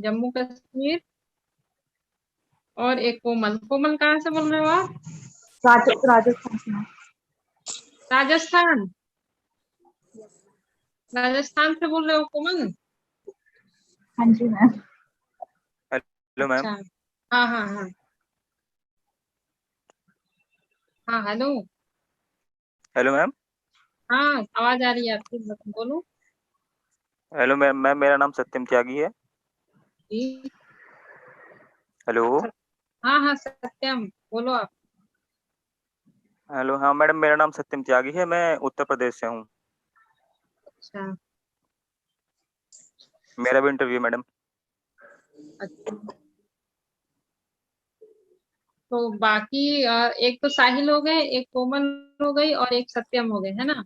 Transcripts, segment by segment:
जम्मू कश्मीर। और एक कोमल। कोमल कहाँ से बोल रहे हो आप? राजस्थान से। राजस्थान। राजस्थान से बोल रहे हो कोमल? हाँ जी मैम। Hello ma'am. अच्छा। हाँ हाँ हाँ। हाँ हेलो। Hello ma'am. हाँ आवाज आ रही है आपकी, बोलो। हेलो मैम, मेरा नाम सत्यम त्यागी है। जी। हेलो। हाँ हाँ सत्यम, बोलो आप। हेलो, हाँ मैडम, मेरा नाम सत्यम त्यागी है, मैं उत्तर प्रदेश से हूँ। अच्छा। मेरा भी इंटरव्यू है मैडम। अच्छा तो बाकी एक तो साहिल हो गए, एक कोमल हो गई और एक सत्यम हो गए, है ना?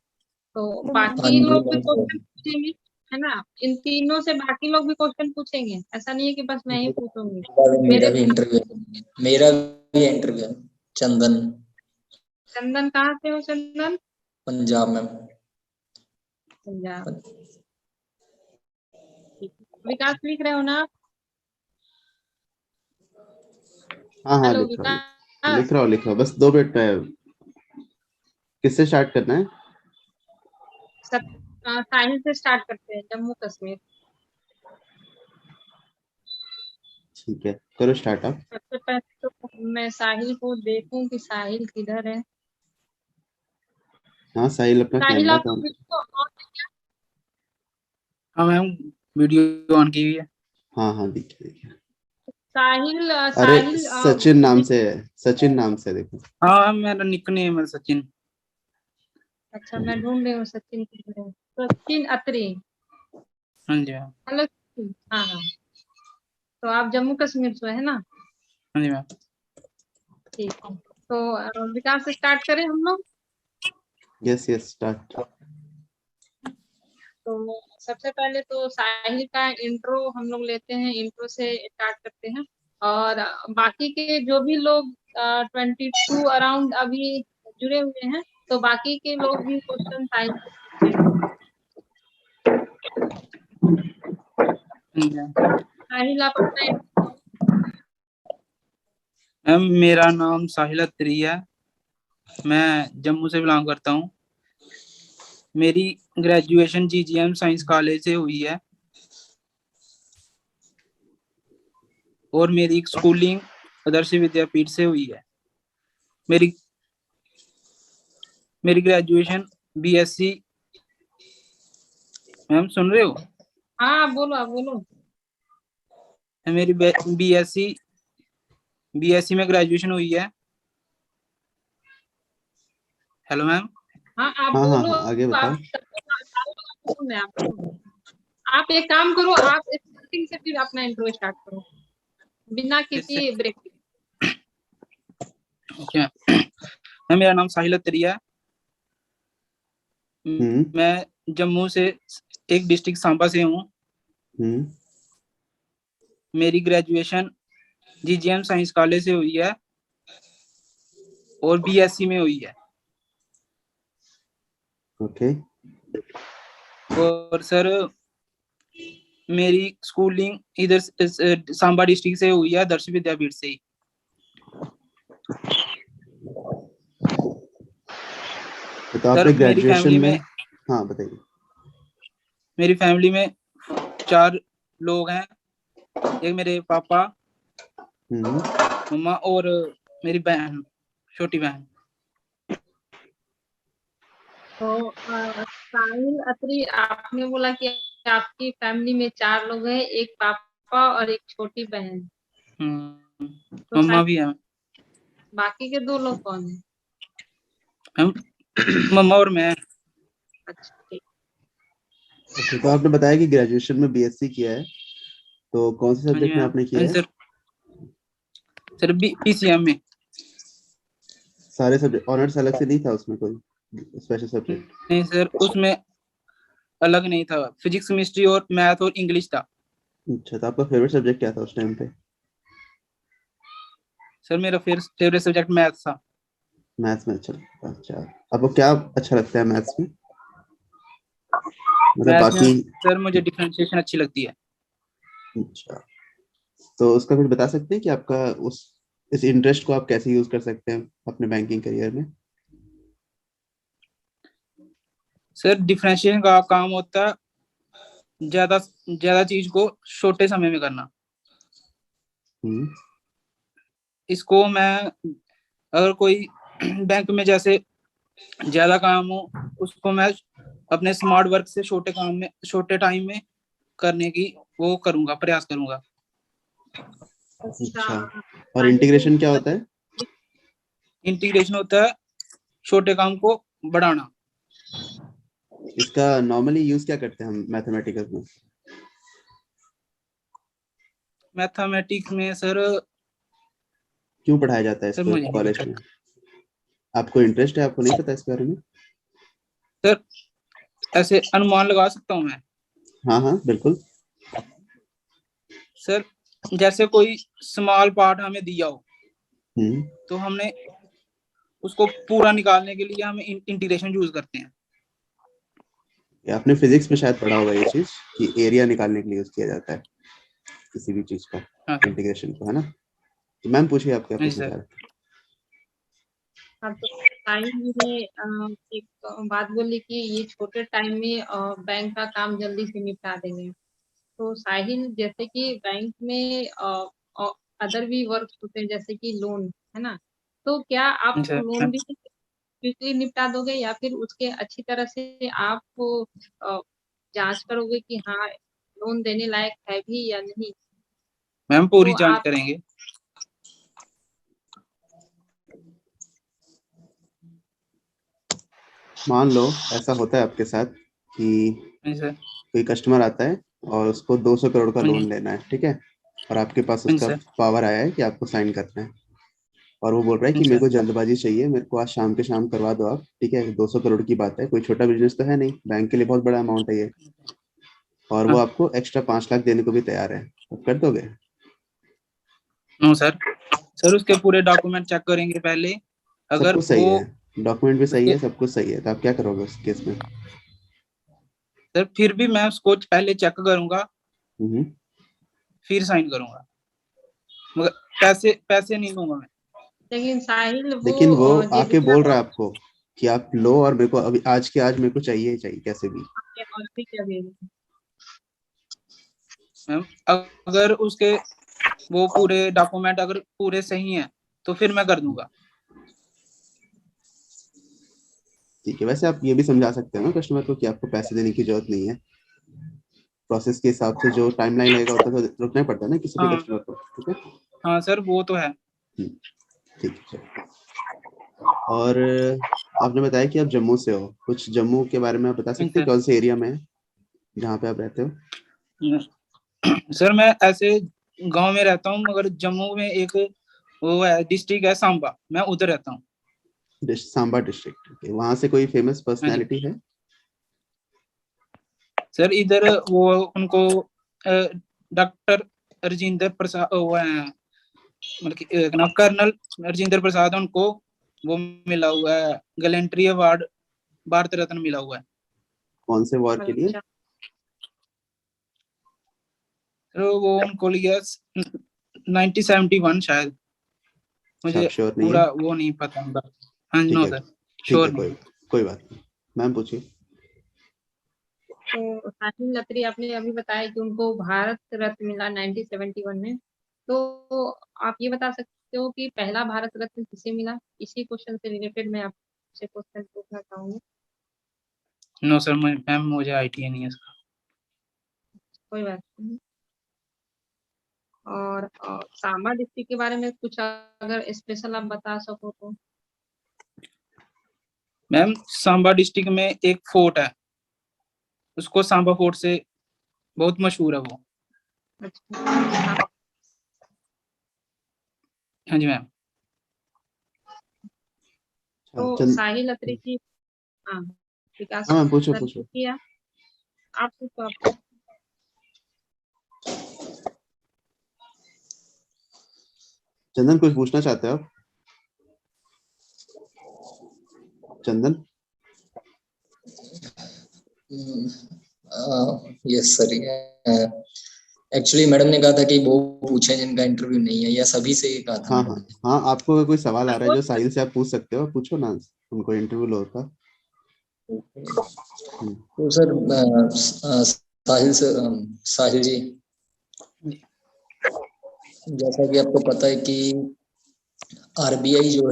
तो हाँ बाकी जी लोग भी क्वेश्चन पूछेंगे, है ना? इन तीनों से बाकी लोग भी क्वेश्चन पूछेंगे, ऐसा नहीं है कि बस मैं ही पूछूंगी। मेरा मेरे भी इंटरव्यू मेरा भी इंटरव्यू चंदन, चंदन कहाँ से हो चंदन? पंजाब में। पंजाब। विकास लिख रहे हो ना आप? हाँ हाँ हेलो लिख रहा हूँ विकास। लिख रहा हूँ, बस 2 मिनट में। किससे स्टार्ट करना है? साहिल से स्टार्ट करते हैं, जम्मू कश्मीर। ठीक है, करो स्टार्ट आप। सबसे पहले तो मैं साहिल को देखूं कि साहिल किधर है। हाँ साहिल अपना साहिल कैमरा आप ऑन। वीडियो ऑन है क्या? हाँ मैम, वीडियो ऑन की हुई है। हाँ हाँ देखिए देखिए। साहिल अरे साहिल सचिन नाम से है, सचिन नाम से देखो। हाँ मेरा निकनेम है सचिन। अच्छा मैं ढूंढ रही हूँ सचिन किधर है। सचिन अत्री। हाँ जी मैम। हेलो सचिन। हाँ हाँ। तो आप जम्मू कश्मीर से है ना? हाँ जी मैम। ठीक है। तो विकास से स्टार्ट करें हम लोग। Yes yes start. तो सबसे पहले तो साहिल का इंट्रो हम लोग लेते हैं, इंट्रो से स्टार्ट करते हैं। और बाकी के जो भी लोग 22 अराउंड अभी जुड़े हुए हैं, तो बाकी के लोग भी क्वेश्चन साहिल से पूछेंगे। हाँ जी मैम। साहिल आप अपना मैम मेरा नाम साहिल अत्री है, मैं जम्मू से बिलोंग करता हूँ। मेरी ग्रेजुएशन जीजीएम साइंस कॉलेज से हुई है और मेरी स्कूलिंग आदर्श विद्यापीठ से हुई है। मेरी मेरी ग्रेजुएशन बीएससी। मैम सुन रहे हो? हाँ आप बोलो, आप बोलो। मेरी बीएससी बीएससी में ग्रेजुएशन हुई है। Hello ma'am. हाँ आप हाँ हाँ बोलो। हाँ आगे बताओ। आप एक काम करो, आप स्टार्टिंग से फिर अपना इंट्रो स्टार्ट करो बिना किसी ब्रेक के। क्या मैम, मेरा नाम साहिल अत्री है। मैं जम्मू से एक डिस्ट्रिक्ट सांबा से हूँ। मेरी ग्रेजुएशन जीजीएम साइंस कॉलेज से हुई है और बीएससी में हुई है। ओके। और सर मेरी स्कूलिंग इधर सांबा डिस्ट्रिक्ट से हुई है, आदर्श विद्यापीठ से ही। तो आपने मेरी ग्रेजुएशन फैमिली में। में हाँ बताइए। मेरी फैमिली में 4 लोग हैं। एक मेरे पापा, मम्मा और मेरी बहन, छोटी बहन। तो साहिल अत्री, आपने बोला कि आपकी फैमिली में 4 लोग हैं, एक पापा और एक छोटी बहन। तो मम्मा भी है। बाकी के 2 लोग कौन है? मम्मा और मैं। अच्छा ठीक। ओके, तो आपने बताया कि ग्रेजुएशन में बीएससी किया है, तो कौन से सब्जेक्ट में आपने किया है? सर पीसीएम में। सारे सब्जेक्ट ऑनर्स अलग से नहीं था उसमें कोई स्पेशल सब्जेक्ट? नहीं सर, उसमें अलग नहीं था, फिजिक्स केमिस्ट्री और मैथ और इंग्लिश था। अच्छा, तो आपका फेवरेट सब्जेक्ट क्या था उस टाइम पे? सर मेरा फेवरेट सब्जेक्ट मैथ था। मैथ्स में अच्छा लगता था। अच्छा, आपको क्या अच्छा लगता है मैथ्स में? मतलब मैथ में बाकी। सर मुझे डिफरेंशिएशन अच्छी लगती है। अच्छा, तो उसका कुछ बता सकते हैं कि आपका उस इस इंटरेस्ट को आप कैसे यूज कर सकते हैं अपने बैंकिंग करियर में? सर डिफरेंशिएशन का काम होता है ज्यादा ज्यादा चीज को छोटे समय में करना। हम्म। इसको मैं अगर कोई बैंक में जैसे ज्यादा काम हो उसको मैं अपने स्मार्ट वर्क से छोटे काम में छोटे टाइम में करने की वो करूंगा, प्रयास करूंगा। अच्छा, और इंटीग्रेशन क्या होता है? इंटीग्रेशन होता है छोटे काम को बढ़ाना। इसका नॉर्मली यूज क्या करते हैं हम मैथमेटिक्स में? मैथमेटिक्स में सर क्यों पढ़ाया जाता है सर इसको मुझे नहीं कॉलेज पता में? आपको इंटरेस्ट है, आपको नहीं पता इसके बारे में? सर, ऐसे अनुमान लगा सकता हूँ मैं हाँ हाँ बिल्कुल। सर। जैसे कोई स्मॉल पार्ट हमें दिया हो तो हमने उसको पूरा निकालने के लिए हम इंटीग्रेशन यूज करते हैं। ये आपने फिजिक्स में शायद पढ़ा होगा ये चीज कि एरिया निकालने के लिए यूज किया जाता है किसी भी चीज का, हाँ सर। इंटीग्रेशन को, है ना? तो मैम पूछिए, आप क्या हाँ जी पूछना सर। चाह रहे हैं? हाँ, तो साहिल जी ने एक बात बोली कि ये छोटे टाइम में बैंक का काम जल्दी से निपटा देंगे। तो साहिल, जैसे कि बैंक में अदर भी वर्क होते हैं जैसे कि लोन, है ना? तो क्या आप सर लोन भी क्विकली निपटा दोगे या फिर उसके अच्छी तरह से आप जांच करोगे कि हाँ लोन देने लायक है भी या नहीं? मैम तो पूरी जांच आप करेंगे। मान लो ऐसा होता है आपके साथ कि हाँ जी सर। कोई कस्टमर आता है और उसको 200 करोड़ का हाँ जी। लोन लेना है, ठीक है? और आपके पास हाँ जी उसका सर। पावर आया है कि आपको साइन करना है, और वो बोल रहा है हाँ कि जी मेरे सर। को जल्दबाजी चाहिए, मेरे को आज शाम के शाम करवा दो आप, ठीक है? 200 करोड़ की बात है, कोई छोटा बिजनेस तो है नहीं, बैंक के लिए बहुत बड़ा अमाउंट है ये, और वो हाँ। आपको एक्स्ट्रा 5 लाख देने को भी तैयार है, तो कर दोगे? No sir. सर उसके पूरे डॉक्यूमेंट चेक करेंगे पहले। सब अगर कुछ सही वो है, डॉक्यूमेंट भी सही उसके है, सब कुछ सही है, तो आप क्या करोगे उस केस में? सर फिर भी मैं उसको पहले चेक करूंगा हम्म। फिर साइन करूंगा, मगर पैसे पैसे नहीं दूंगा मैं। लेकिन साहिल लेकिन वो वो जे आके बोल दूसरा रहा है आपको कि आप लो और मेरे को अभी आज के आज मेरे को चाहिए ही चाहिए कैसे भी। और भी क्या देगा? मैम अगर उसके वो पूरे डॉक्यूमेंट अगर पूरे सही हैं तो फिर मैं कर दूंगा। ठीक है, वैसे आप ये भी समझा सकते हो ना कस्टमर को कि आपको पैसे देने की जरूरत नहीं है, प्रोसेस के हिसाब से जो टाइमलाइन लगेगा उतना तो रुकना ही पड़ता है ना किसी भी हाँ। कस्टमर को, ठीक है? हाँ सर वो तो है। ठीक है। और आपने बताया कि आप जम्मू से हो, कुछ जम्मू के बारे में आप बता सकते हैं सर। कौन से एरिया में है जहाँ पे आप रहते हो? सर मैं ऐसे गांव में रहता हूँ मगर जम्मू में एक वो है डिस्ट्रिक्ट है सांबा, मैं उधर रहता हूँ। सांबा डिस्ट्रिक्ट, ठीक है। वहाँ से कोई फेमस हाँ जी पर्सनैलिटी है? सर इधर वो उनको डॉक्टर राजेंद्र प्रसाद वो है, मतलब कि कर्नल राजेंद्र प्रसाद, उनको वो मिला हुआ है गैलेंट्री अवार्ड, भारत रत्न मिला हुआ है। कौन से वॉर के लिए? अच्छा, तो वो उनको लिया 1971 शायद, अच्छा, मुझे आप श्योर नहीं है? पूरा वो नहीं पता उनका। हाँ ठीक नो है, सर, ठीक है, श्योर नहीं। कोई कोई बात नहीं। मैम पूछिए। तो साहिल लत्री आपने अभी बताया कि उनको भारत रत्न मिला 1971 में। तो आप ये बता सकते हो कि पहला भारत रत्न किसे मिला? इसी क्वेश्चन से रिलेटेड मैं आपसे क्वेश्चन पूछना चाहूंगी। नो सर मैम मुझे आईटीआई नहीं है इसका। कोई बात नहीं। और सांबा डिस्ट्रिक्ट के बारे में कुछ अगर स्पेशल आप बता सको तो। मैम सांबा डिस्ट्रिक्ट में एक फोर्ट है, उसको सांबा फोर्ट से बहुत मशहूर है वो। अच्छा, हाँ जी मैम। तो चंद साहिल लत्री जी, हाँ, विकास हाँ मैम, पूछो सर पूछो। पूछिए आप पूछो आप। चंदन कुछ पूछना चाहते हो आप? चंदन? यस सर, एक्चुअली मैडम ने कहा था कि वो पूछे जिनका इंटरव्यू नहीं है, या सभी से ही कहा था हाँ मैडम हाँ ने। हाँ, आपको अगर कोई सवाल आ रहा है जो साहिल से आप पूछ सकते हो, पूछो ना उनको, इंटरव्यू लो का। तो सर साहिल जी, जैसा कि आपको पता है कि आरबीआई जो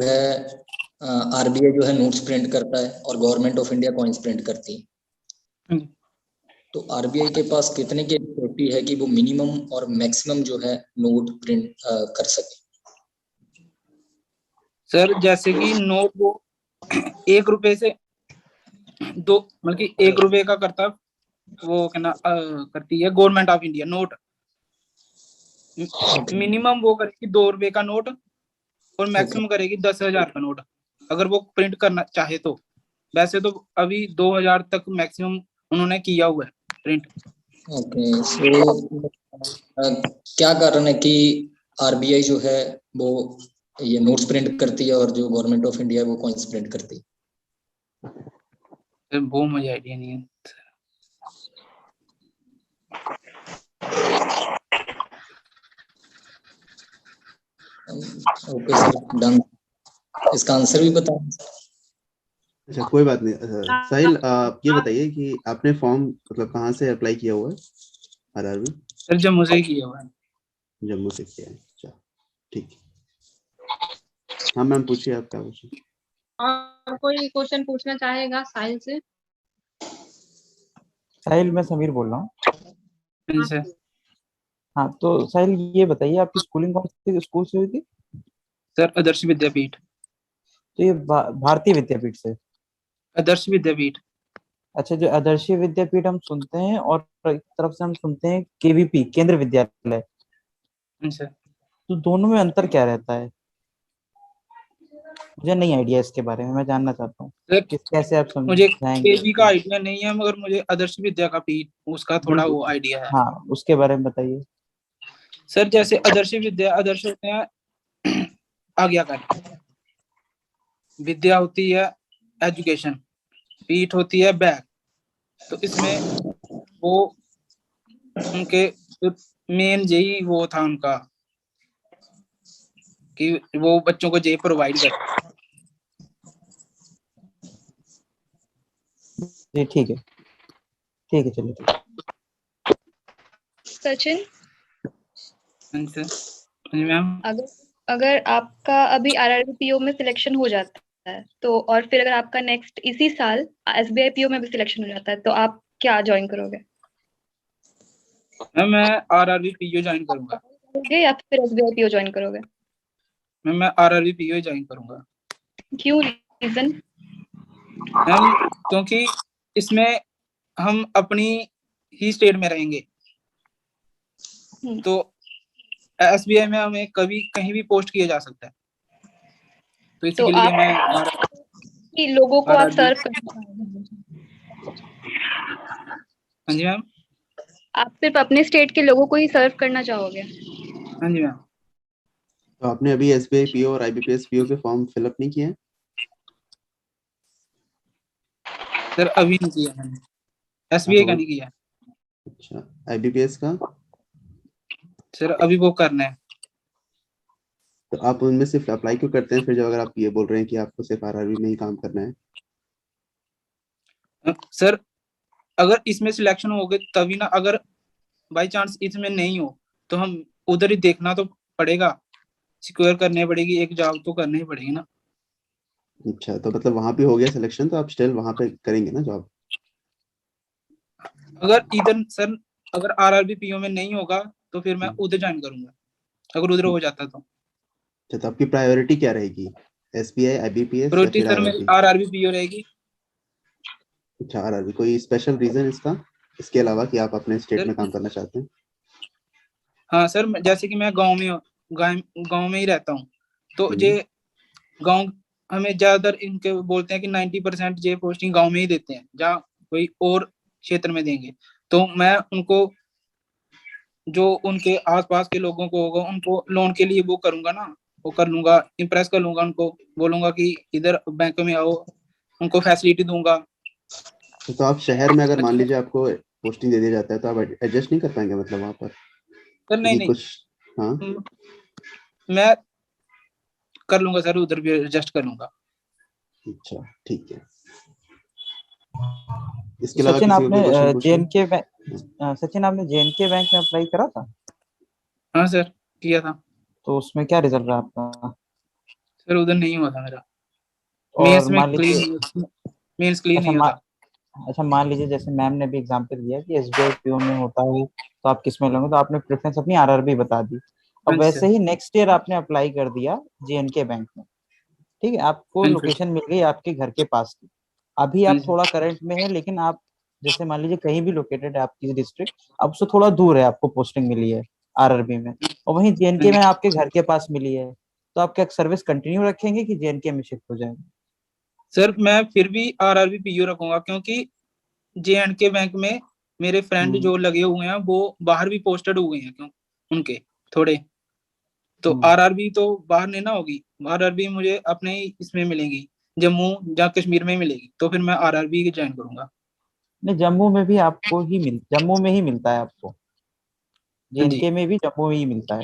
है नोट्स प्रिंट करता है और government of India coins print करती है। तो आरबीआई के पास कितने की अथॉरिटी है कि वो मिनिमम और मैक्सिमम जो है नोट प्रिंट कर सके? सर जैसे कि नोट वो 1 रुपए से 2, मतलब कि 1 रुपए का करता वो करती है government of India note. Minimum वो करेगी 2 रुपए का नोट और मैक्सिमम करेगी 10,000 का नोट, अगर वो प्रिंट करना चाहे तो। वैसे तो अभी 2,000 तक मैक्सिमम उन्होंने किया हुआ है प्रिंट। ओके, सो क्या कारण है कि आरबीआई जो है वो ये नोट्स प्रिंट करती है और जो गवर्नमेंट ऑफ इंडिया है वो कॉइन्स प्रिंट करती है? वो मुझे आइडिया नहीं है। Okay sir, done. इसका आंसर भी बताएं। अच्छा कोई बात नहीं। साहिल, आप ये बताइए कि आपने फॉर्म मतलब कहाँ से अप्लाई किया हुआ है आरआरबी? सर जम्मू से ही किया हुआ है। जम्मू से किया है, अच्छा ठीक है। हाँ मैम पूछिए, आप क्या पूछिए। और कोई क्वेश्चन पूछना चाहेगा साहिल से? साहिल, मैं समीर बोल रहा हूँ। सर हाँ तो साहिल ये बताइए, आपकी स्कूलिंग कौन से स्कूल से हुई थी? सर आदर्श विद्यापीठ। तो ये भारतीय विद्यापीठ से? आदर्श विद्यापीठ। अच्छा, जो आदर्श विद्यापीठ हम सुनते हैं और एक तरफ से हम सुनते हैं केवीपी, केंद्र विद्यालय, सर तो दोनों में अंतर क्या रहता है? मुझे नहीं आइडिया इसके बारे में, मैं जानना चाहता हूँ सर कि कैसे आप मुझे समझाएंगे केवी का इसको? आइडिया नहीं है, मगर मुझे आदर्श विद्यापीठ उसका थोड़ा वो आइडिया है। हाँ, उसके बारे में बताइए। सर जैसे आदर्श होते हैं आज्ञाकारी, विद्या होती है एजुकेशन, पीठ होती है बैग। तो इसमें वो उनके मेन यही वो था उनका कि वो बच्चों को ये प्रोवाइड कर। जी ठीक है, ठीक है, चलिए ठीक है। सचिन, मैम अगर आपका अभी आरआरबी में सिलेक्शन हो जाता है तो, और फिर अगर आपका नेक्स्ट इसी साल एसबीआई पीओ में भी सिलेक्शन हो जाता है तो आप क्या ज्वाइन करोगे? मैम मैं आरआरबी पीओ ज्वाइन करूंगा। या फिर एसबीआई पीओ ज्वाइन करोगे? मैम मैं आरआरबी पीओ ज्वाइन करूंगा। क्यों, रीजन? मैम क्योंकि इसमें हम अपनी ही स्टेट में रहेंगे, तो एसबीआई में हमें कभी कहीं भी पोस्ट किया जा सकता है, तो इसके लिए मैं लोगों को आप सर्व करना चाहोगे? हाँ जी मैम। आप सिर्फ अपने स्टेट के लोगों को ही सर्व करना चाहोगे? हाँ जी मैम। तो आपने अभी एसबीआई पीओ और आईबीपीएस पीओ के फॉर्म फिलअप नहीं किए हैं? सर अभी नहीं किया मैंने, एसबीआई का नहीं किया। अच्छा, आईबीपीएस का? सर अभी वो करना है। तो आप उनमें सिर्फ अप्लाई क्यों करते हैं फिर, जब अगर आप ये बोल रहे हैं कि आपको सिर्फ आरआरबी में ही काम करना है? सर अगर इसमें सिलेक्शन हो गए तभी ना, अगर बाई चांस इसमें नहीं हो तो हम उधर ही देखना तो पड़ेगा, सिक्योर करनी पड़ेगी, एक जॉब तो करनी ही पड़ेगी ना। अच्छा, तो मतलब वहां पे हो गया सिलेक्शन तो आप स्टिल वहां पे करेंगे ना जॉब? अगर इधर सर अगर आरआरबी पीओ में नहीं होगा तो फिर मैं उधर ज्वाइन करूंगा, अगर उधर हो जाता तो। अच्छा, तो आपकी प्रायोरिटी क्या रहेगी, एसबीआई, आईबीपीएस या प्रायोरिटी फिर सर मेरी आरआरबी पीओ रहेगी। अच्छा, आरआरबी। कोई स्पेशल रीजन इसका, इसके अलावा कि आप अपने स्टेट में काम करना चाहते हैं? हाँ सर, जैसे कि मैं गांव में ही रहता हूँ, तो ये गांव हमें ज्यादातर इनके बोलते हैं कि 90% ये पोस्टिंग गांव में ही देते हैं, जहाँ कोई और क्षेत्र में देंगे तो मैं उनको, जो उनके आसपास के लोगों को होगा उनको लोन के लिए वो करूंगा ना, वो कर लूंगा, इम्प्रेस कर लूंगा, उनको बोलूंगा कि इधर बैंक में आओ, उनको फैसिलिटी दूंगा। तो आप शहर में अगर मान लीजिए आपको पोस्टिंग दे दिया जाता है तो आप एडजस्ट नहीं कर पाएंगे मतलब वहां पर? सर नहीं यदि नहीं, कुछ, हाँ मैं कर लूंगा सर, उधर भी एडजस्ट कर लूंगा। अच्छा ठीक है। इसके अलावा सचिन, किसी को आपने कोई क्वेश्चन पूछना है? जेएनके बैंक, सचिन आपने जेएनके बैंक में अप्लाई करा था, हाँ सर किया था तो उसमें क्या रिजल्ट रहा आपका? सर, उधर नहीं हुआ था मेरा, और मेंस में मान लीजिए, क्लीन, मेंस क्लीन अच्छा नहीं होता। अच्छा मान लीजिए जैसे मैम ने भी एग्जांपल दिया कि एसबीआई पीओ में होता है, तो आप किस में लोगे, तो आपने प्रेफरेंस अपनी आरआरबी बता दी। हाँ अब जी वैसे सर। ही नेक्स्ट ईयर आपने अप्लाई कर दिया जेएनके बैंक में, ठीक है, आपको हाँ जी लोकेशन मिल गई आपके घर के पास की। अभी हाँ आप जी थोड़ा करंट में है, लेकिन आप जैसे मान लीजिए कहीं भी लोकेटेड है आपकी डिस्ट्रिक्ट, अब उससे थोड़ा दूर है, आपको पोस्टिंग मिली है आरआरबी में, और वहीं हाँ जेएनके जी। में आपके घर के पास मिली है, तो आप क्या सर्विस कंटिन्यू रखेंगे कि जेएनके में शिफ्ट हो जाएंगे? सर मैं फिर भी आरआरबी पीयू रखूंगा, क्योंकि जेएंडके बैंक में मेरे फ्रेंड हम्म जो लगे हुए हैं वो बाहर भी पोस्टेड हुए हैं, क्यों उनके थोड़े, तो हम्म। आरआरबी तो बाहर नहीं ना होगी, आरआरबी मुझे अपने ही इसमें मिलेगी, जम्मू या कश्मीर में ही मिलेगी, तो फिर मैं आरआरबी ज्वाइन करूंगा। नहीं, जम्मू में भी आपको जम्मू में ही मिलता है आपको, हाँ जी जेएनके में भी जम्मू में ही मिलता है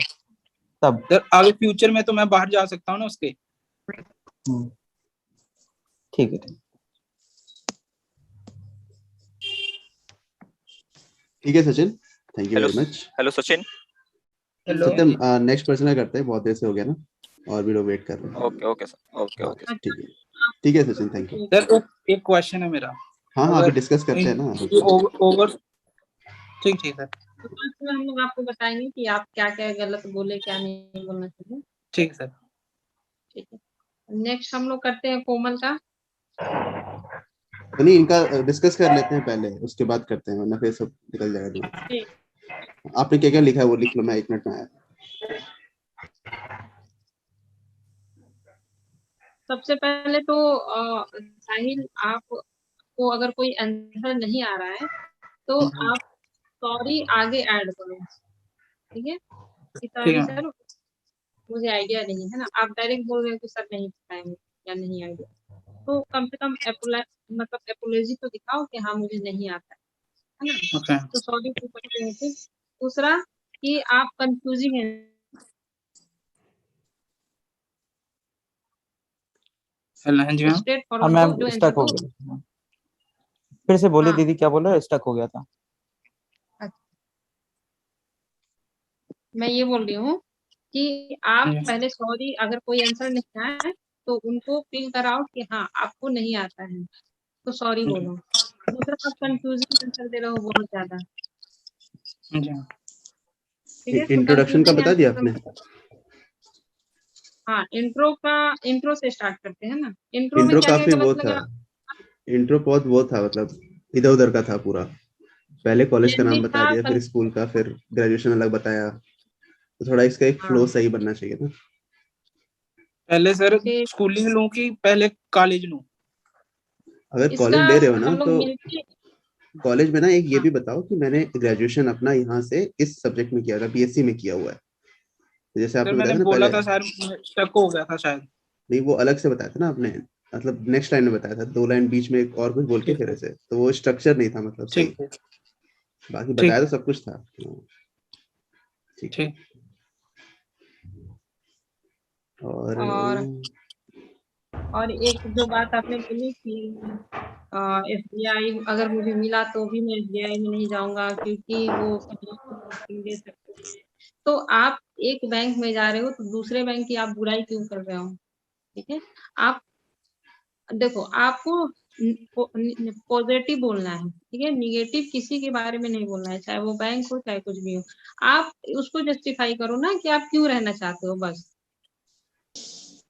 तब। सर, आगे फ्यूचर में तो मैं बाहर जा सकता हूँ ना उसके। हम्म, ठीक है, ठीक। ठीक है Sachin, thank you hello very much. Hello Sachin. Hello. Satyam, next person करते हैं, बहुत देर से हो गया ना, और भी लोग वेट कर रहे हैं। ओके ओके सर, ओके हाँ ओके। ठीक है सचिन, थैंक यू। सर एक क्वेश्चन है मेरा, हाँ हाँ, अभी अगर डिस्कस करते हैं ना, रुको। ओवर, ठीक ठीक सर, तो लास्ट में हम लोग आपको बताएंगे कि आप क्या क्या गलत बोले, क्या नहीं बोलना चाहिए। ठीक सर। ठीक है, नेक्स्ट हम लोग करते हैं कोमल का। तो नहीं, इनका डिस्कस कर लेते हैं पहले, उसके बाद करते हैं, वरना फिर सब निकल जाएगा दिमाग। ठीक। आपने क्या क्या लिखा है वो लिख लो, मैं 1 मिनट में आया। सबसे पहले तो साहिल, आपको अगर कोई आंसर नहीं आ रहा है तो आप सॉरी आगे ऐड करो, ठीक है, कि ठीक सॉरी है सर मुझे आइडिया नहीं है ना, आप डायरेक्ट बोल रहे हो कि सर नहीं बताएंगे या नहीं आइडिया, तो कम से कम मतलब एपोलॉजी तो दिखाओ कि हाँ मुझे नहीं आता है ना, ओके। तो सॉरी पूछ सकते हैं। फिर दूसरा कि आप कंफ्यूजिंग है, हेलो, हाँ जी मैम। स्ट्रेट हाँ फॉरवर्ड दो मैम, जो आंसर स्टक हो दो। गया, फिर से बोलिए हाँ दीदी, क्या बोल रहे हो, स्टक हो गया था। अच्छा, मैं ये बोल रही हूँ कि आप हाँ जी पहले सॉरी, अगर कोई आंसर नहीं आया तो उनको फील कराओ कि हाँ आपको नहीं आता है, तो सॉरी हाँ जी बोलो। दूसरा, आप कंफ्यूजिंग आंसर दे रहे हो बहुत ज्यादा, हाँ जी। ठीक है, तो इंट्रोडक्शन का कंफ्यूजिंग बता दिया आंसर आपने? हाँ, इंट्रो से स्टार्ट करते हैं ना, इंट्रो में इंट्रो क्या क्या काफी वो गलत था, लगा। इंट्रो बहुत वो था, मतलब इधर उधर का था पूरा। पहले कॉलेज का नाम लेंदी बता था दिया, फिर स्कूल का, फिर ग्रेजुएशन अलग बताया, तो थोड़ा इसका एक हाँ, फ्लो सही बनना चाहिए ना। पहले सर फिर स्कूलिंग लूं कि पहले कॉलेज लूं? अगर इसका कॉलेज ले रहे हो ना, हम लोग तो मिलके, कॉलेज में ना एक ये हाँ भी बताओ कि मैंने ग्रेजुएशन अपना यहाँ से इस सब्जेक्ट में किया था, बीएससी में किया हुआ है। तो जैसे सर आपने बताया मैंने था ना बोला पहले, था सर, स्टक हो गया था शायद। नहीं वो अलग से बताया था ना आपने, मतलब नेक्स्ट लाइन में बताया था, 2 लाइन बीच में एक और कुछ बोल के ठीक फिर है, ऐसे, तो वो स्ट्रक्चर नहीं था मतलब सही। ठीक है, बाकी बताया ठीक तो है, सब कुछ था। ठीक है। ठीक। और और एक जो बात आपने बोली कि एसबीआई अगर मुझे मिला तो भी मैं एसबीआई में नहीं जाऊंगा क्योंकि वो सब लोग तो पोस्टिंग दे सकते हैं, तो आप एक बैंक में जा रहे हो तो दूसरे बैंक की आप बुराई क्यों कर रहे हो, ठीक है, आप देखो, आपको पॉजिटिव बोलना है, ठीक है, निगेटिव किसी के बारे में नहीं बोलना है, चाहे वो बैंक हो चाहे कुछ भी हो, आप उसको जस्टिफाई करो ना कि आप क्यों रहना चाहते हो बस।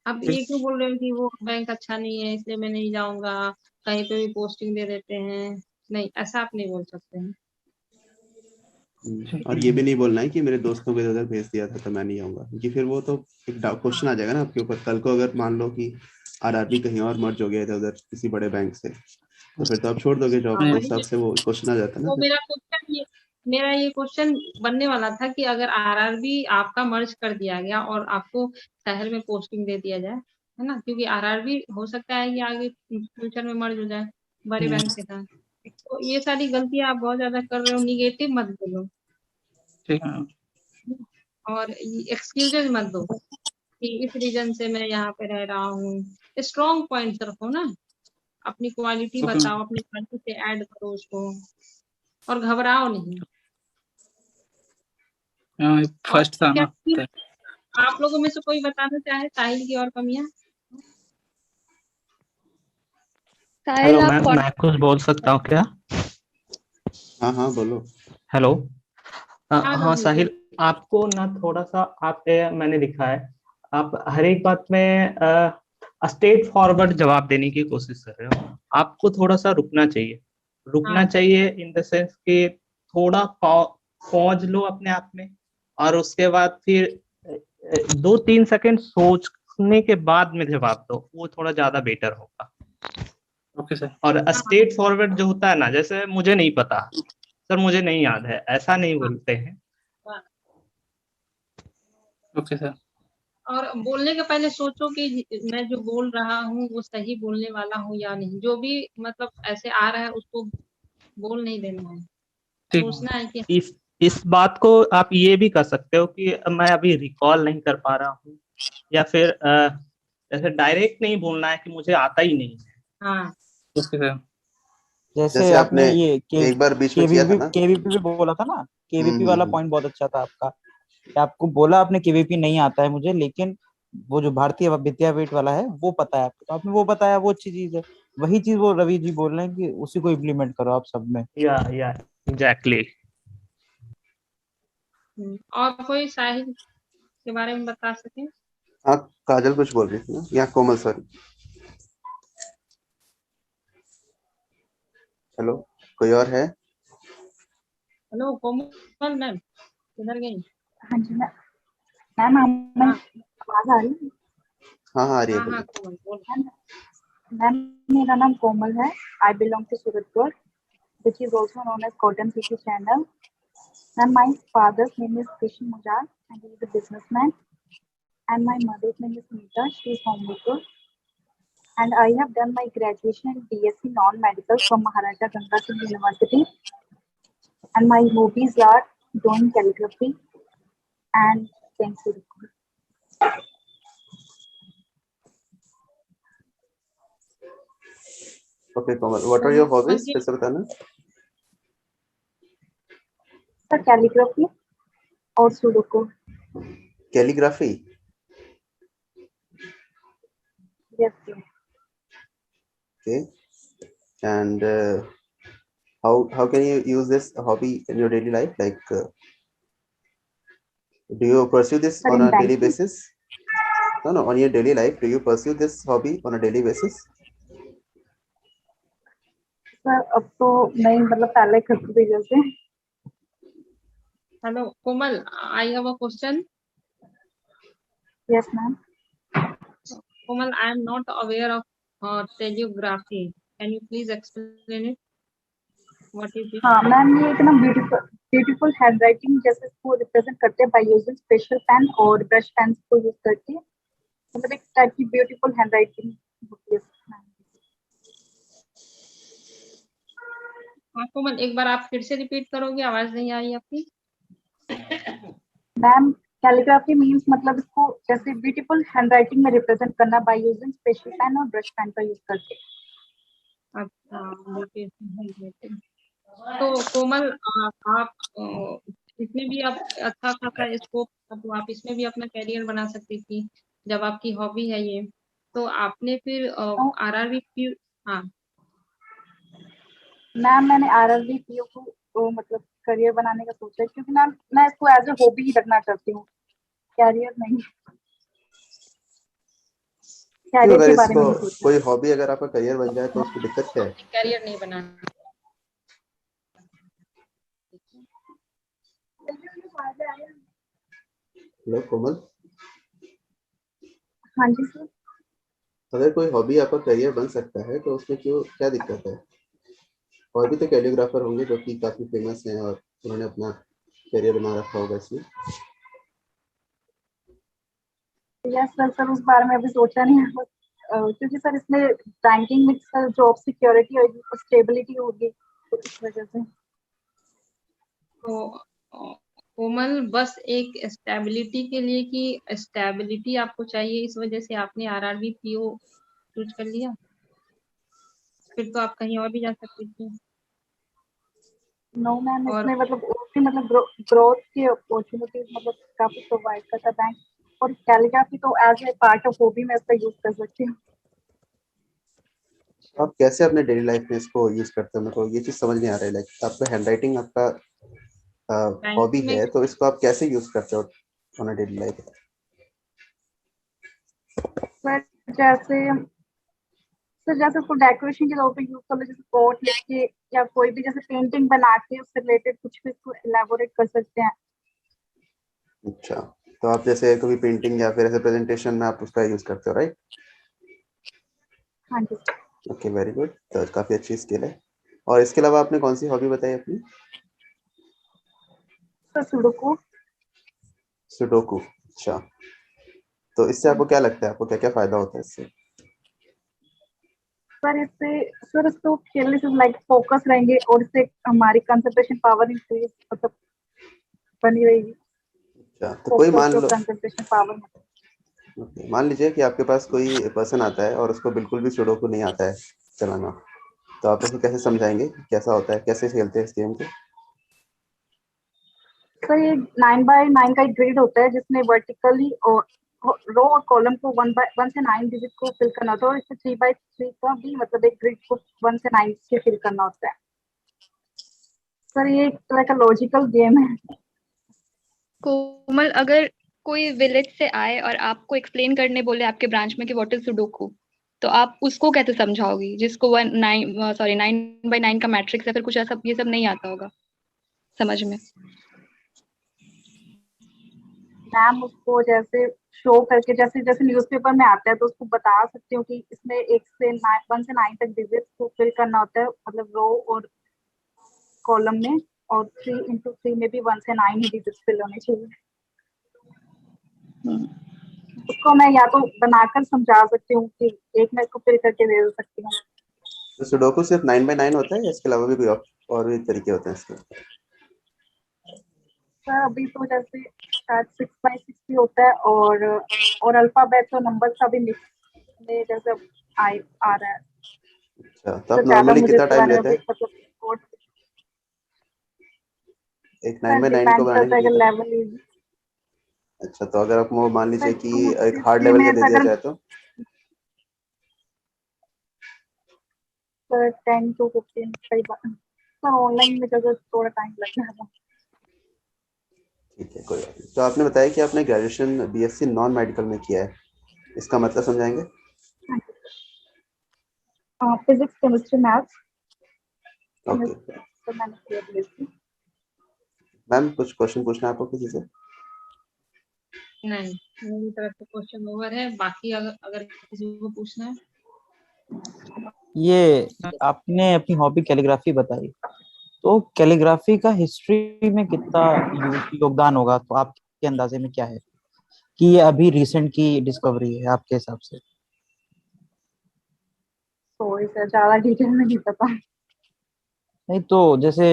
आप ये क्यों बोल रहे हो कि वो बैंक अच्छा नहीं है इसलिए मैं नहीं जाऊंगा, कहीं पे भी पोस्टिंग दे देते हैं, नहीं, ऐसा आप नहीं बोल सकते हैं। और ये भी नहीं बोलना है कि मेरे दोस्तों को इधर भेज दिया था तो मैं नहीं आऊंगा, क्योंकि फिर वो तो एक क्वेश्चन आ जाएगा ना आपके ऊपर कल को, अगर मान लो कि आरआरबी कहीं और मर्ज हो गया इधर उधर किसी बड़े बैंक से, तो फिर तो आप छोड़ दोगे जॉब, हाँ तो उस वही, हिसाब से वो क्वेश्चन आ जाता है ना तो फिर। मेरा ये क्वेश्चन बनने वाला था कि अगर आरआरबी आपका मर्ज कर दिया गया और आपको शहर में पोस्टिंग दे दिया जाए, है ना, क्योंकि आरआरबी हो सकता है कि आगे फ्यूचर में मर्ज हो जाए बड़े बैंक के साथ, तो ये सारी गलतियां आप बहुत ज्यादा कर रहे हो, निगेटिव मत बोलो। ठीक है। और एक्सक्यूजेज मत दो कि इस रीजन से मैं यहाँ पे रह रहा हूँ। स्ट्रॉन्ग पॉइंट्स रखो ना, अपनी क्वालिटी बताओ, अपनी क्वालिटी से ऐड करो उसको, और घबराओ नहीं। फर्स्ट था क्या ना। आप लोगों में से कोई बताना चाहे साहिल की और कमियां? हेलो साहिल आप मैम, मैं कुछ बोल सकता हूँ क्या? हाँ हाँ बोलो। हेलो। हाँ हाँ राहुल बोल। साहिल, आपको ना थोड़ा सा मैंने देखा है, आप हर एक बात में स्ट्रेट फॉरवर्ड जवाब देने की कोशिश कर रहे हो। आपको थोड़ा सा रुकना चाहिए। रुकना हाँ चाहिए इन द सेंस कि थोड़ा पॉज लो अपने आप में, और उसके बाद फिर 2-3 सेकंड सोचने के बाद में जवाब दो, वो थोड़ा ज्यादा बेटर होगा। Okay sir. और हाँ स्ट्रेट फॉरवर्ड जो होता है ना, जैसे मुझे नहीं पता सर, मुझे नहीं याद है, ऐसा नहीं हाँ बोलते हैं। हाँ। Okay sir. और बोलने के पहले सोचो कि मैं जो बोल रहा हूँ वो सही बोलने वाला हूँ या नहीं। जो भी मतलब ऐसे आ रहा है उसको बोल नहीं देना है, ठीक। सोचना है कि इस बात को आप ये भी कर सकते हो कि मैं अभी रिकॉल नहीं कर पा रहा हूँ, या फिर जैसे डायरेक्ट नहीं बोलना है कि मुझे आता ही नहीं है। हाँ ओके सर। जैसे जैसे आपने आपने ये एक बार बीच में किया था ना। केवीपी भी बोला था ना, केवीपी वाला हम्म। पॉइंट बहुत अच्छा था आपका, कि आपको बोला आपने केवीपी नहीं आता है मुझे, लेकिन वो जो भारतीय विद्यापीठ वाला है वो पता है आपको, तो आपने वो बताया, वो अच्छी चीज है। वही चीज वो रवि जी बोल रहे हैं कि उसी को इम्प्लीमेंट करो आप सब में। या एग्जैक्टली। और कोई साहिल के बारे में बता सके? हाँ काजल कुछ बोल रही थी ना, या कोमल सॉरी। हेलो, कोई और है? हेलो कोमल मैम, किधर गई? हाँ जी मैम हमें हाँ आवाज आ रही है? हाँ हाँ आ रही है, हाँ हाँ बोलिए। कोमल बोल। मैम मैम, मेरा नाम कोमल है। I belong to Suratpur, which is also known as Cotton City Channel. And my father's name is Krishan Mujal, and he is a businessman. And my mother's name is Sunita, she is homemaker. And I have done my graduation in BSc Non-Medical from Maharaja Ganga Singh University. And my hobbies are drawing calligraphy and playing football. Okay Komal, what are your Komal hobbies, जी, फिर से बताना। Sir, calligraphy और Sudoku. Calligraphy. Yes, sir. Okay. And how can you use this hobby in your daily life, like do you pursue this Sir, on in a daily banking. basis? No, on your daily life, do you pursue this hobby on a daily basis? Sir अब तो नहीं, मतलब पहले करती थी जैसे। Hello Komal, I have a question. Yes ma'am. Komal, I am not aware of telegraphy. Can you please explain it? What is it? हाँ ma'am, ये एक ना ब्यूटीफुल ब्यूटीफुल हैंड राइटिंग जैसे इसको रिप्रेजेंट करते हैं बाय यूजिंग स्पेशल पेन और brush pen को यूज करके, मतलब एक टाइप की ब्यूटीफुल हैंड राइटिंग होती है। हाँ कोमल, एक बार आप फिर से रिपीट करोगे, आवाज नहीं आई आपकी। मैम कैलीग्राफी मींस मतलब इसको जैसे ब्यूटीफुल हैंड राइटिंग में रिप्रेजेंट करना बाय यूजिंग स्पेशल पेन और ब्रश पेन का यूज करके। अच्छा, तो कोमल, आप इसमें भी आप अच्छा खासा स्कोप, तो आप इसमें भी अपना करियर बना सकती थी जब आपकी हॉबी है ये। तो आपने फिर आरआरबी की, हाँ मैम मैंने आरआरबी पीओ को मतलब करियर बनाने का सोचा है, क्योंकि मैम मैं इसको एज ए हॉबी ही रखना चाहती हूँ, कैरियर नहीं। क्यों, कैरियर अगर के बारे इसको में नहीं सोचा। कोई हॉबी अगर आपका करियर बन जाए तो उसकी दिक्कत क्या है? करियर नहीं बनाना। हेलो कोमल, हाँ जी सर। अगर कोई हॉबी आपका करियर बन सकता है तो उसमें क्यों, क्या दिक्कत है? और भी तो कैलीग्राफर होंगे जो कि काफी फेमस हैं और उन्होंने अपना करियर बना रखा होगा इसमें। यस सर, सर उस बारे में अभी सोचा नहीं है, क्योंकि सर इसमें बैंकिंग में सर जॉब सिक्योरिटी होगी और स्टेबिलिटी होगी, तो इस वजह से। तो कोमल, बस एक स्टेबिलिटी के लिए कि स्टेबिलिटी आपको चाहिए, इस वजह से आपने आरआरबी पीओ चूज कर लिया? फिर तो आप कहीं और भी जा सकती थी। नो मैम, और इसमें मतलब उसकी मतलब ग्रोथ की अपॉर्चुनिटीज मतलब काफी प्रोवाइड करता है बैंक। और कैलीग्राफी तो as a part of hobby मैं इसका यूज कर सकती हूँ। आप कैसे अपने डेली लाइफ में इसको यूज करते हो? मेरे को ये चीज समझ नहीं आ रही है। लाइक आपका हैंडराइटिंग आपका बैंक हॉबी में है, तो इसको आप कैसे यूज करते हो ऑन डेली लाइफ? पर जैसे तो जैसे उसको डेकोरेशन के तौर पे यूज कर लो, जैसे कोट लिख के या कोई भी जैसे पेंटिंग बना के उससे रिलेटेड कुछ भी इसको एलैबोरेट कर सकते हैं। अच्छा, तो आप जैसे कभी पेंटिंग या फिर ऐसे प्रेजेंटेशन में आप उसका यूज करते हो, राइट? हाँ जी। Okay, very good. तो काफी अच्छी स्किल है। और इसके अलावा आपने कौन सी हॉबी बताई अपनी? तो सुडोकू। सुडोकू। अच्छा, तो इससे आपको क्या लगता है, आपको क्या क्या फायदा होता है इससे? पर इससे सर इसको खेलने से लाइक फोकस रहेंगे और इससे हमारी कंसंट्रेशन पावर इंक्रीज मतलब बनी रहेगी। अच्छा, तो कोई फोकस मान और लो, कंसंट्रेशन पावर मतलब। okay, मान लीजिए कि आपके पास कोई पर्सन आता है और उसको बिल्कुल भी सुडोकू नहीं आता है चलाना, तो आप उसको कैसे समझाएंगे कि कैसा होता है, कैसे खेलते हैं इस गेम को? सर ये 9x9 का एक ग्रिड होता है जिसमें वर्टिकली और रो और कॉलम को 1 से 9 डिजिट को फिल करना होता है, और इसमें 3x3 का भी मतलब एक ग्रिड को 1 से 9 से फिल करना होता है। सर ये एक तरह का लॉजिकल गेम है। कोमल, अगर कोई विलेज से आए और आपको एक्सप्लेन करने बोले आपके ब्रांच में कि व्हाट इज सुडोकू, तो आप उसको कैसे समझाओगी जिसको 9x9 का मैट्रिक्स या फिर कुछ ऐसा ये सब नहीं आता होगा समझ में? मैम उसको जैसे शो करके जैसे जैसे न्यूज़पेपर में आता है तो उसको बता सकती हूँ कि इसमें 1 से 9 तक डिजिट को फिल करना होता है मतलब रो और कॉलम में, और 3 into 3 में भी 1 से 9 ही डिजिट फिल होने चाहिए। उसको मैं या तो बनाकर समझा सकती हूँ कि एक मैं इसको फिल करके दे सकती हूँ। तो सुडोकू सिर्फ 9x9 होता है या इसके अलावा भी कोई और भी तरीके होते हैं इसके? सर अभी तो जैसे शायद 6x6 भी होता है, और अल्फाबेट और नंबर का भी मिक्स में जैसे आ रहा है। अच्छा, तो तो आप ज्यादा नॉर्मली मुझे कितना इसके टाइम बारे में लेते भी हैं मतलब कोर्स एक सर 9x9 को डिपेंड बनाने करता के है कि लिए? Level is. अच्छा, तो अगर आप वो मान सर लीजिए कि 2 एक हार्ड 3 लेवल का दे मिनट्स दिया अगर जाए तो? सर 10 to 15 कई बार सर ऑनलाइन में जगह थोड़ा टाइम लग जाता है। ठीक है, कोई बात नहीं। तो आपने बताया कि आपने ग्रेजुएशन बीएससी नॉन मेडिकल में किया है, इसका मतलब समझाएंगे? फिजिक्स केमिस्ट्री मैथ्स ओके तो मैंने किया बीएससी। मैम, कुछ क्वेश्चन पूछना है आपको किसी से? नहीं, मेरी तरफ से क्वेश्चन ओवर है। बाकी अगर अगर किसी को पूछना है। ये आपने अपनी हॉबी कैलीग्राफी बताई, तो कैलीग्राफी का हिस्ट्री में कितना योगदान होगा, तो आपके अंदाजे में क्या है कि ये अभी रिसेंट की डिस्कवरी है आपके हिसाब से? सॉरी सर ज्यादा डिटेल में नहीं पता, नहीं तो जैसे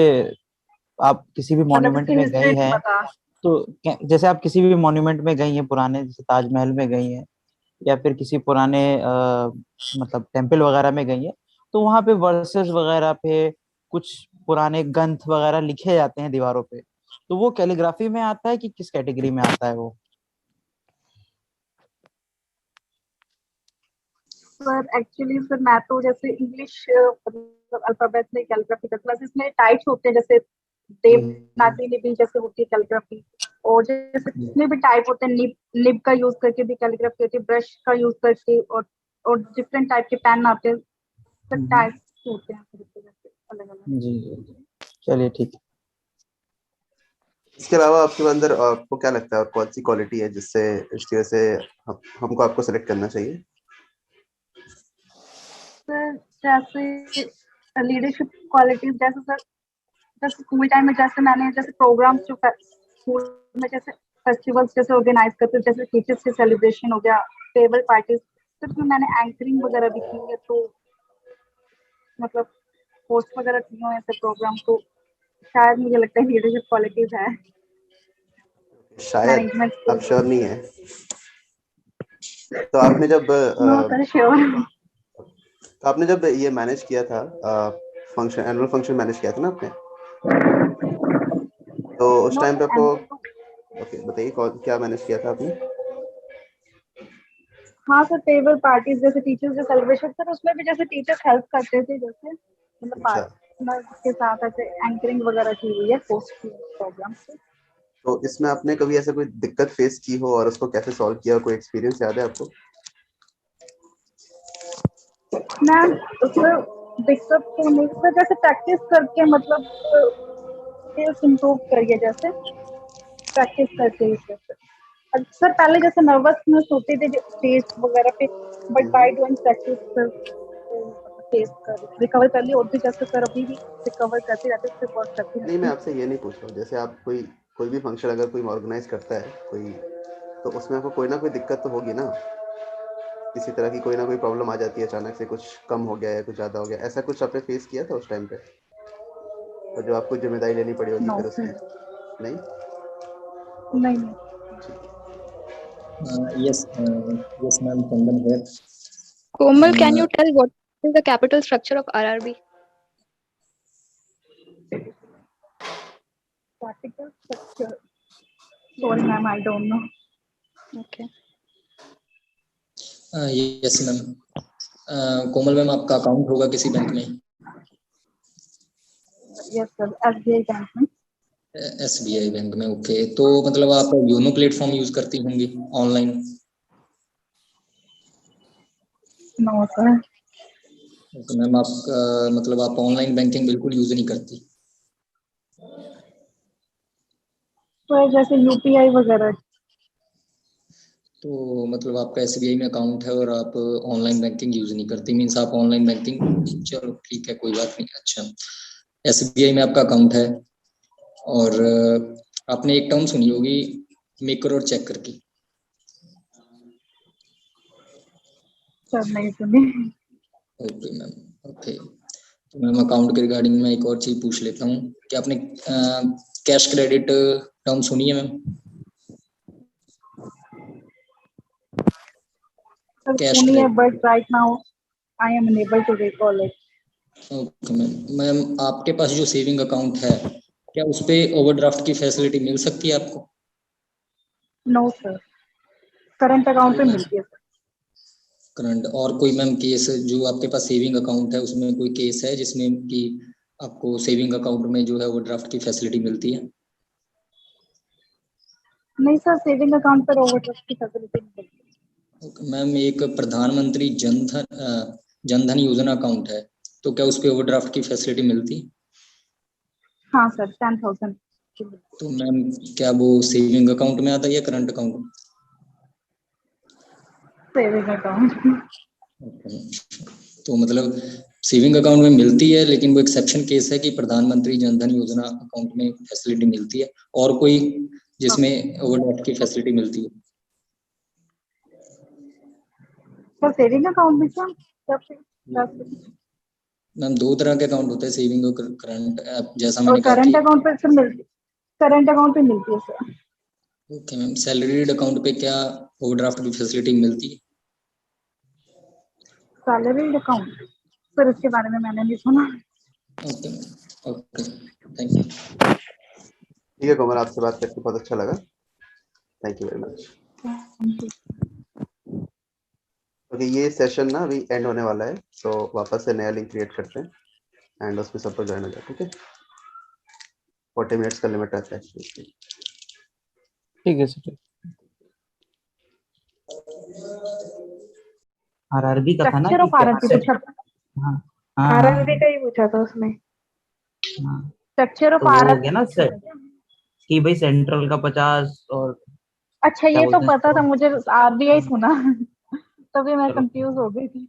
आप किसी भी मतलब मॉन्यूमेंट इसकी में हिस्ट्री गई नहीं हैं, पता। तो जैसे आप किसी भी मॉन्यूमेंट में गई हैं पुराने, जैसे ताजमहल में गई हैं या फिर किसी पुराने मतलब टेम्पल वगैरह में गई हैं, तो वहां पे वर्सेस वगैरह पे कुछ पुराने ग्रंथ वगैरह लिखे जाते हैं दीवारों पे, तो वो कैलीग्राफी में आता है कि किस कैटेगरी में आता है वो? सर एक्चुअली सर मैं तो जैसे इंग्लिश मतलब अल्फाबेट में कैलीग्राफी करती हूँ, इसमें टाइप्स होते हैं जैसे देवनागरी में भी जैसे होती है कैलीग्राफी, और जैसे इसमें भी टाइप होते हैं, निब का यूज करके भी कैलीग्राफी होती है, ब्रश का यूज करके, और डिफरेंट टाइप के पेन आते हैं, सब टाइप्स होते हैं अलग अलग। जी चलिए ठीक है। इसके अलावा आपके अंदर आपको क्या लगता है और कौन सी क्वालिटी है जिससे इस वजह से हमको आपको सेलेक्ट करना चाहिए? सर जैसे लीडरशिप क्वालिटीज जैसे सर जैसे स्कूल टाइम में जैसे मैंने जैसे प्रोग्राम्स जो स्कूल में जैसे फेस्टिवल्स जैसे ऑर्गेनाइज करते जैसे टीचर्स के सेलिब्रेशन हो गया, फेयरवेल पार्टीज, तो उसमें मैंने एंकरिंग वगैरह भी की है, तो मतलब होस्ट वगैरह की हुए ऐसे प्रोग्राम, तो शायद मुझे लगता है लीडरशिप क्वालिटीज है। शायद, मैनेजमेंट आप श्योर नहीं है। तो आपने जब श्योर। तो आपने जब ये मैनेज किया था फंक्शन, एनुअल फंक्शन मैनेज किया था ना आपने, तो उस टाइम पे आपको, ओके बताइए क्या मैनेज किया था आपने? हाँ सर, फेयरवेल पार्टीज जैसे टीचर्स डे सेलिब्रेशन सर, उसमें भी जैसे टीचर्स हेल्प करते थे, जैसे मतलब अच्छा, पार्टनर के साथ ऐसे एंकरिंग वगैरह की हुई है पोस्ट प्रोग्राम से। तो इसमें आपने कभी ऐसा कोई दिक्कत फेस की हो और उसको कैसे सॉल्व किया, कोई एक्सपीरियंस याद है आपको? मैम उसमें दिक्कत तो नहीं सर, जैसे प्रैक्टिस करके मतलब स्किल्स इम्प्रूव करिए, जैसे प्रैक्टिस करके जैसे सर पहले जैसे नर्वसनेस होती थी स्टेज वगैरह पे, but by doing practice sir face कर रिकवर कर लिया, और भी जैसे सर अभी भी रिकवर करती रहती है, वर्क करती नहीं, मैं रहती आपसे ये नहीं पूछ रहा हूँ, जैसे आप कोई भी फंक्शन अगर कोई ऑर्गेनाइज करता है कोई, तो उसमें आपको कोई ना कोई दिक्कत तो होगी ना, किसी तरह की कोई ना कोई प्रॉब्लम आ जाती है, अचानक से कुछ कम हो गया या कुछ ज्यादा हो गया, ऐसा कुछ आपने फेस किया था उस टाइम पे, और जो आपको जिम्मेदारी लेनी पड़ी होगी नो फिर उसकी? सर, नहीं? नहीं। yes ma'am, Chandan here. Komal, can you tell what is the capital structure of RRB? Capital structure, sorry ma'am, I don't know. Okay. yes ma'am. Komal ma'am, आपका अकाउंट होगा किसी बैंक में? Yes sir, SBI बैंक में। SBI bank में, okay. तो मतलब आप YONO platform use करती होंगी ऑनलाइन? No sir. तो मैम आप मतलब आप ऑनलाइन बैंकिंग बिल्कुल यूज नहीं करती? तो जैसे यूपीआई वगैरह। तो मतलब आपका SBI में अकाउंट है और आप ऑनलाइन बैंकिंग यूज नहीं करती, मीन्स आप ऑनलाइन बैंकिंग, चलो ठीक है कोई बात नहीं। अच्छा, SBI में आपका अकाउंट है और आपने एक टर्म सुनी होगी मेकर और चेकर की? सर नहीं सुनी। Okay ma'am, okay. तो मैम अकाउंट के रिगार्डिंग मैं एक और चीज पूछ लेता हूँ कि आपने कैश क्रेडिट टर्म सुनी है मैम? कैश सुनी है, credit, but right now I am unable to recall it. Okay ma'am. Ma'am आपके पास जो सेविंग अकाउंट है, क्या उस पे ओवरड्राफ्ट की फैसिलिटी मिल सकती है आपको? नो सर, करंट अकाउंट पे मिलती है सर। करंट, और कोई मैम केस जो आपके पास सेविंग अकाउंट है उसमें कोई केस है जिसमें कि आपको सेविंग अकाउंट में जो है ओवरड्राफ्ट की फैसिलिटी मिलती है? नहीं सर, सेविंग अकाउंट पर ओवरड्राफ्ट की फैसिलिटी नहीं मिलती। मैम एक प्रधानमंत्री जनधन योजना अकाउंट है, तो क्या उस पे ओवरड्राफ्ट की फैसिलिटी मिलती? हाँ सर, 10,000। तो मैम क्या वो सेविंग अकाउंट में आता है या करंट अकाउंट में? Saving account. तो मतलब सेविंग अकाउंट में मिलती है, लेकिन वो एक्सेप्शन केस है कि प्रधानमंत्री जनधन योजना अकाउंट में फैसिलिटी मिलती है, और कोई जिसमें ओवरड्राफ्ट की फैसिलिटी मिलती है? सर सेविंग अकाउंट भी क्या? मैम दो तरह के अकाउंट होते हैं, सेविंग और करंट, जैसा और मैंने कहा करंट कि अकाउंट पे सर मिलती, करंट अकाउंट पे मिलती है sir. Okay ma'am. Salaried account पे क्या ओवरड्राफ्ट की फैसिलिटी मिलती है? सैलरी अकाउंट सर, इसके बारे में मैंने नहीं सुना। Okay okay, thank you. ठीक है कोमल, आपसे बात करके बहुत अच्छा लगा, thank you very much. Okay, ये सेशन ना अभी एंड होने वाला है, तो वापस से नया लिंक क्रिएट करते हैं एंड उसमें सबको ज्वाइन हो जाए, ठीक है? 40 मिनट्स का लिमिट रहता है। ठीक है सर। आरआरबी का था ना स्ट्रक्चर कि ऑफ आरआरबी क्या? पूछा, हाँ आरआरबी का ही पूछा था उसमें। हाँ, स्ट्रक्चर ऑफ तो वो हो गया ना आरआरबी। सर कि भाई सेंट्रल का 50 और अच्छा, क्या ये तो बोलते हैं पता था इसको? मुझे, आरबीआई सुना। तभी मैं कंफ्यूज हो गई थी।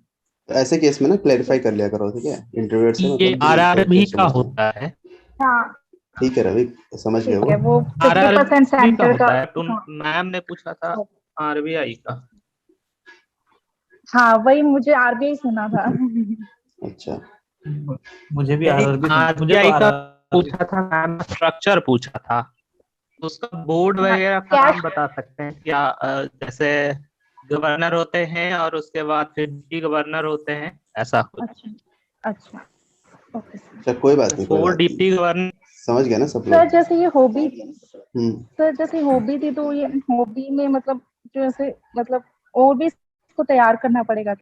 तो ऐसे केस में ना क्लैरिफाई कर लिया करो, ठीक है? इंटरव्यूअर से ये मतलब आरआरबी का समझना। होता है। हाँ ठीक है रवि, समझ गए ठीक है, वो। वो 50% आरआरबी का सेंटर का। होता है, तो हाँ मैम ने पूछा था आरबीआई का। हाँ, वही मुझे आरबीआई सुना था। अच्छा, मुझे भी आरआरबी मुझे तो आरबीआई का आरआरबी पूछा था मैम, स्ट्रक्चर पूछा था। उसका बोर्ड वगैरह का नाम बता सकते हैं क्या? जैसे गवर्नर होते हैं और उसके बाद फिर डिप्टी गवर्नर होते हैं, ऐसा कुछ। अच्छा ओके अच्छा कोई बात नहीं, कोई 4 बात नहीं, डिप्टी गवर्नर। समझ गया ना सब सर। लोग। जैसे ये हॉबी, हम्म। सर जैसे हॉबी थी तो ये हॉबी में मतलब जैसे मतलब और भी इसको तैयार करना पड़ेगा।